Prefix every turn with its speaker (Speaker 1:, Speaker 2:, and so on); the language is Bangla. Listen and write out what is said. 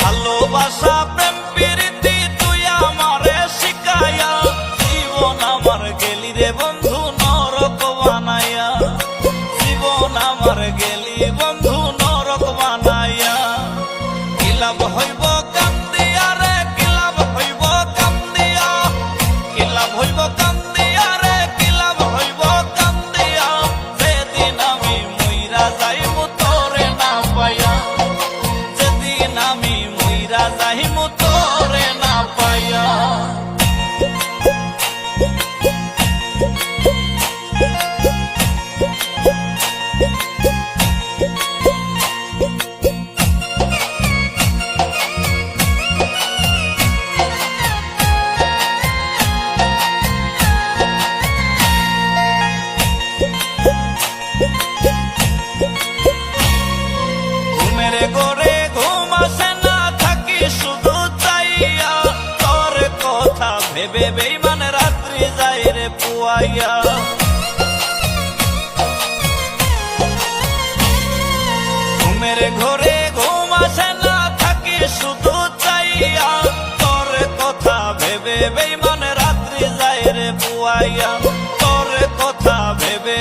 Speaker 1: ভালোবাসা প্রেম প্রীতি তুই আমারে শিখাইয়া জীবন আমার গেলি রে বন্ধু নরক বানাইয়া জীবন আমার গেলি বন্ধু নরক বানাইয়া কি লাভ হইব কান্দিয়া রে কি লাভ হইব কান্দিয়া কি লাভ হইব কান্দিয়া রে কি লাভ হইব কান্দিয়া যেদিন আমি মইরা যাইব তোরে না পাইয়া যেদিন আমি মইরা যাইব তোরে না পাইয়া ঘুমের ঘরে ঘুম আসে না থাকি শুধু চাইয়া তোর কথা ভেবে বেইমান রাত্রি যায় রে পুয়াইয়া ঘুমের ঘরে ঘুম আসে না থাকি শুধু চাইয়া তোর কথা ভেবে বেইমান রাত্রি যায় রে পুয়াইয়া তোর কথা ভেবে